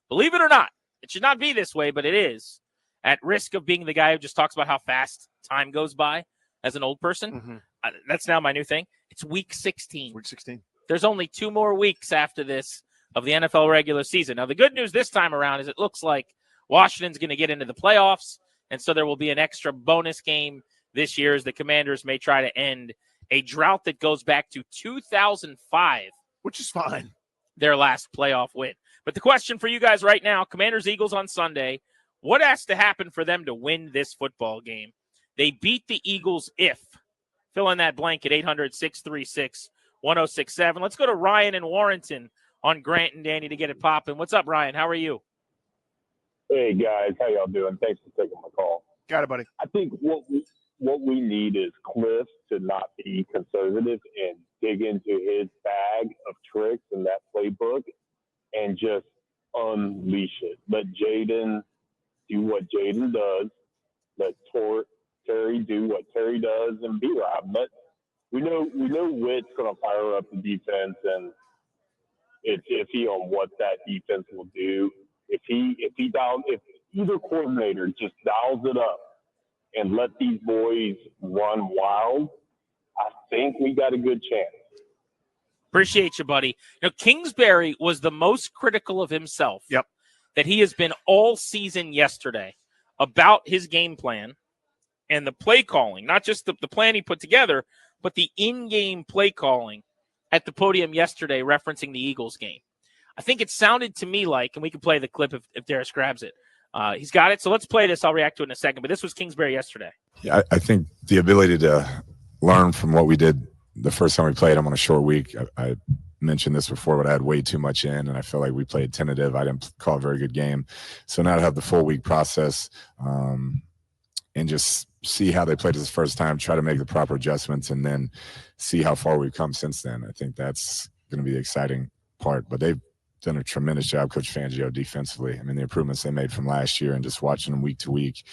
Believe it or not, it should not be this way, but it is. At risk of being the guy who just talks about how fast time goes by as an old person, that's now my new thing. It's week 16. Week 16. There's only 2 more weeks after this of the NFL regular season. Now, the good news this time around is it looks like Washington's going to get into the playoffs, and so there will be an extra bonus game this year as the Commanders may try to end a drought that goes back to 2005. Which is fine. Their last playoff win. But the question for you guys right now, Commanders-Eagles on Sunday, what has to happen for them to win this football game? They beat the Eagles if. Fill in that blank at 800-636-1067. Let's go to Ryan in Warrenton on Grant and Danny to get it popping. What's up, Ryan? How are you? Hey, guys. How y'all doing? Thanks for taking my call. Got it, buddy. I think what we need is Kliff to not be conservative and dig into his bag of tricks in that playbook and just unleash it. Let Jaden do what Jaden does. Let Terry do what Terry does, and B-Rob. We know Witt's going to fire up the defense, and it's iffy on what that defense will do. If either coordinator just dials it up and let these boys run wild, I think we got a good chance. Appreciate you, buddy. Kingsbury was the most critical of himself that he has been all season yesterday about his game plan and the play calling, not just the plan he put together, but the in-game play calling at the podium yesterday referencing the Eagles game. I think it sounded to me like, and we can play the clip if Darius grabs it. He's got it, so let's play this. I'll react to it in a second, but this was Kingsbury yesterday. Yeah, I think the ability to learn from what we did the first time we played, I'm on a short week. I mentioned this before, but I had way too much in, and I feel like we played tentative. I didn't call a very good game. So now to have the full week process and just see how they played this first time, try to make the proper adjustments, and then see how far we've come since then. I think that's going to be the exciting part. But they've done a tremendous job, Coach Fangio, defensively. I mean, the improvements they made from last year and just watching them week to week,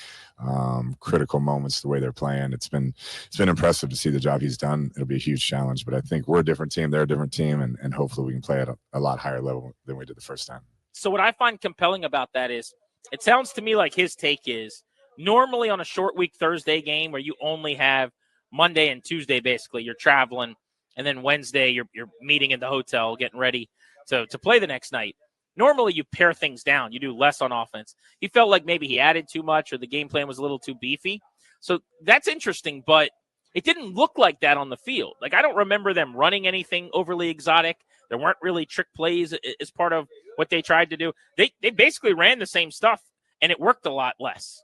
critical moments, the way they're playing. It's been impressive to see the job he's done. It'll be a huge challenge, but I think we're a different team. They're a different team, and hopefully we can play at a lot higher level than we did the first time. So what I find compelling about that is it sounds to me like his take is normally on a short week Thursday game where you only have Monday and Tuesday, basically, you're traveling, and then Wednesday you're meeting in the hotel, getting ready to play the next night. Normally you pare things down. You do less on offense. He felt like maybe he added too much or the game plan was a little too beefy. So that's interesting, but it didn't look like that on the field. Like, I don't remember them running anything overly exotic. There weren't really trick plays as part of what they tried to do. They basically ran the same stuff, and it worked a lot less.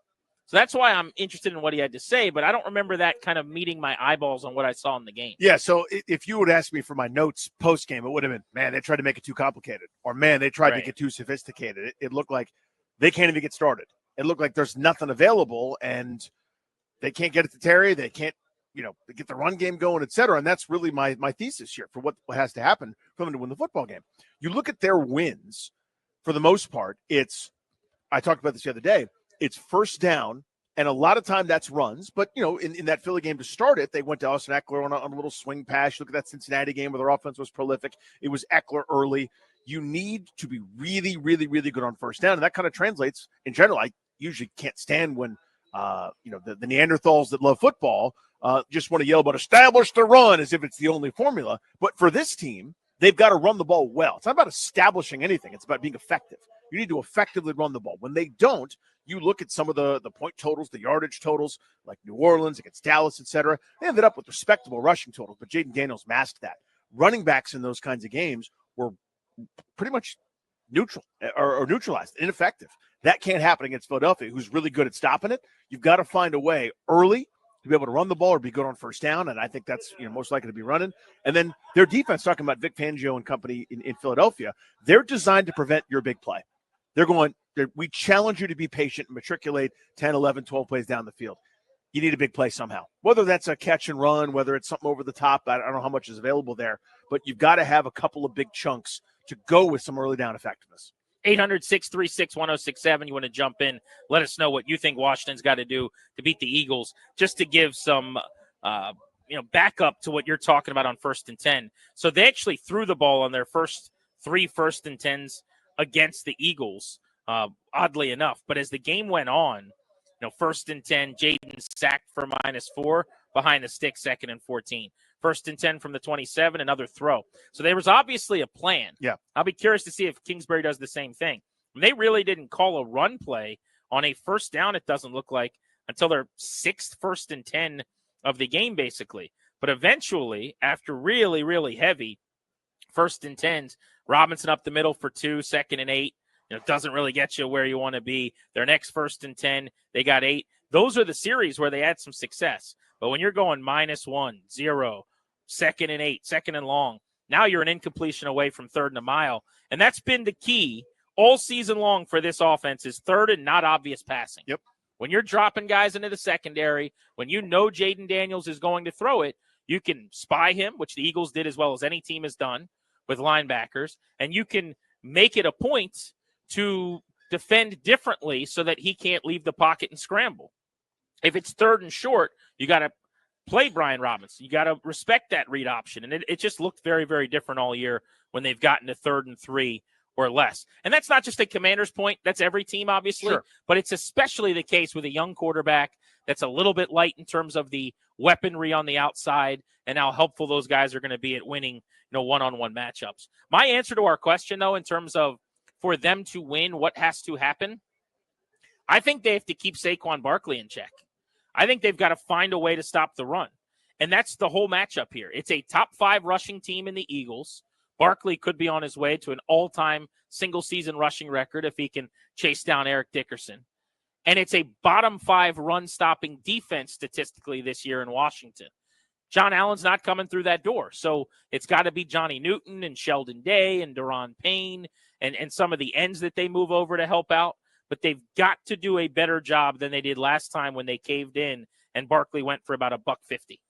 So that's why I'm interested in what he had to say, but I don't remember that kind of meeting my eyeballs on what I saw in the game. Yeah, so if you would ask me for my notes post-game, it would have been, man, they tried to make it too complicated, or, man, they tried to get too sophisticated. It looked like they can't even get started. It looked like there's nothing available, and they can't get it to Terry. They can't, get the run game going, et cetera, and that's really my thesis here for what has to happen for them to win the football game. You look at their wins, for the most part, I talked about this the other day, it's first down, and a lot of time that's runs. But, in that Philly game to start it, they went to Austin Eckler on a little swing pass. You look at that Cincinnati game where their offense was prolific. It was Eckler early. You need to be really, really, really good on first down, and that kind of translates in general. I usually can't stand when, the Neanderthals that love football just want to yell about establish the run as if it's the only formula. But for this team, they've got to run the ball well. It's not about establishing anything. It's about being effective. You need to effectively run the ball. When they don't, you look at some of the point totals, the yardage totals, like New Orleans against Dallas, et cetera. They ended up with respectable rushing totals, but Jaden Daniels masked that. Running backs in those kinds of games were pretty much neutral or neutralized, ineffective. That can't happen against Philadelphia, who's really good at stopping it. You've got to find a way early to be able to run the ball or be good on first down, and I think that's most likely to be running. And then their defense, talking about Vic Fangio and company in Philadelphia, they're designed to prevent your big play. We challenge you to be patient and matriculate 10, 11, 12 plays down the field. You need a big play somehow, whether that's a catch and run, whether it's something over the top. I don't know how much is available there, but you've got to have a couple of big chunks to go with some early down effectiveness. 800-636-1067. You want to jump in, let us know what you think Washington's got to do to beat the Eagles, just to give some backup to what you're talking about on 1st and 10. So they actually threw the ball on their first 3 1st and 10s against the Eagles, oddly enough. But as the game went on, 1st and 10, Jaden sacked for -4, behind the stick, 2nd and 14. 1st and 10 from the 27, another throw. So there was obviously a plan. Yeah. I'll be curious to see if Kingsbury does the same thing. They really didn't call a run play on a first down, it doesn't look like, until their 6th 1st and 10 of the game, basically. But eventually, after really, really heavy 1st and 10s, Robinson up the middle for 2, 2nd and 8. Doesn't really get you where you want to be. Their next 1st and 10, they got 8. Those are the series where they had some success. But when you're going -1, 0, 2nd and 8, 2nd and long, now you're an incompletion away from 3rd and a mile. And that's been the key all season long for this offense, is 3rd and not obvious passing. Yep. When you're dropping guys into the secondary, when you know Jaden Daniels is going to throw it, you can spy him, which the Eagles did as well as any team has done with linebackers, and you can make it a point to defend differently so that he can't leave the pocket and scramble. If it's 3rd and short, you got to play Brian Robinson. You got to respect that read option. And it just looked very, very different all year when they've gotten to 3rd and 3 or less. And that's not just a Commander's point. That's every team, obviously. Sure. But it's especially the case with a young quarterback that's a little bit light in terms of the weaponry on the outside and how helpful those guys are going to be at winning, one-on-one matchups. My answer to our question, though, in terms of for them to win, what has to happen? I think they have to keep Saquon Barkley in check. I think they've got to find a way to stop the run. And that's the whole matchup here. It's a top 5 rushing team in the Eagles. Barkley could be on his way to an all-time single-season rushing record if he can chase down Eric Dickerson. And it's a bottom 5 run-stopping defense statistically this year in Washington. John Allen's not coming through that door. So it's got to be Johnny Newton and Sheldon Day and Daron Payne and some of the ends that they move over to help out. But they've got to do a better job than they did last time when they caved in and Barkley went for about $150.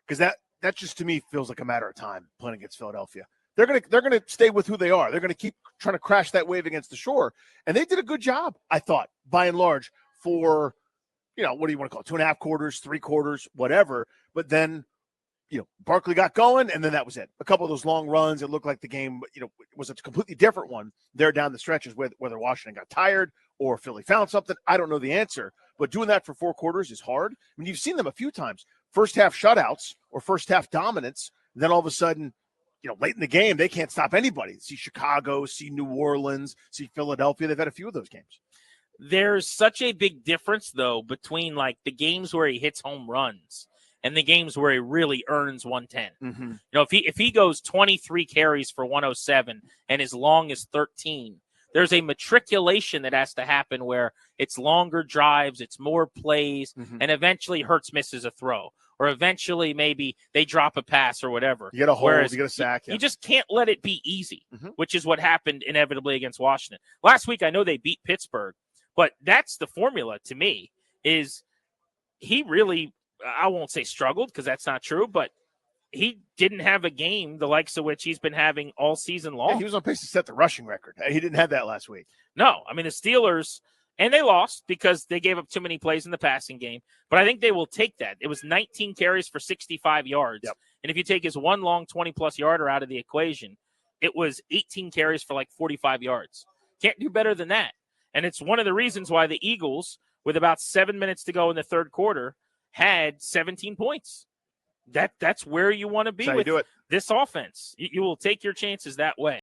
Because that just, to me, feels like a matter of time playing against Philadelphia. They're gonna stay with who they are. They're gonna keep trying to crash that wave against the shore, and they did a good job, I thought, by and large, for what do you want to call it, 2.5 quarters, 3 quarters, whatever. But then Barkley got going, and then that was it. A couple of those long runs, it looked like the game was a completely different one there down the stretches, whether Washington got tired or Philly found something. I don't know the answer, but doing that for 4 quarters is hard. I mean, you've seen them a few times. First half shutouts or first half dominance, then all of a sudden, late in the game, they can't stop anybody. See Chicago, see New Orleans, see Philadelphia. They've had a few of those games. There's such a big difference, though, between like the games where he hits home runs and the games where he really earns 110. Mm-hmm. If he goes 23 carries for 107 and as long as 13, there's a matriculation that has to happen where it's longer drives, it's more plays, and eventually Hurts misses a throw. Or eventually maybe they drop a pass or whatever. You get a hold, you get a sack. You just can't let it be easy, which is what happened inevitably against Washington. Last week, I know they beat Pittsburgh, but that's the formula to me, is he really, I won't say struggled because that's not true, but he didn't have a game the likes of which he's been having all season long. Yeah, he was on pace to set the rushing record. He didn't have that last week. No, I mean, the Steelers, and they lost because they gave up too many plays in the passing game, but I think they will take that. It was 19 carries for 65 yards. Yep. And if you take his one long 20-plus yarder out of the equation, it was 18 carries for like 45 yards. Can't do better than that. And it's one of the reasons why the Eagles, with about 7 minutes to go in the third quarter, had 17 points. That's where you want to be with this offense. You will take your chances that way.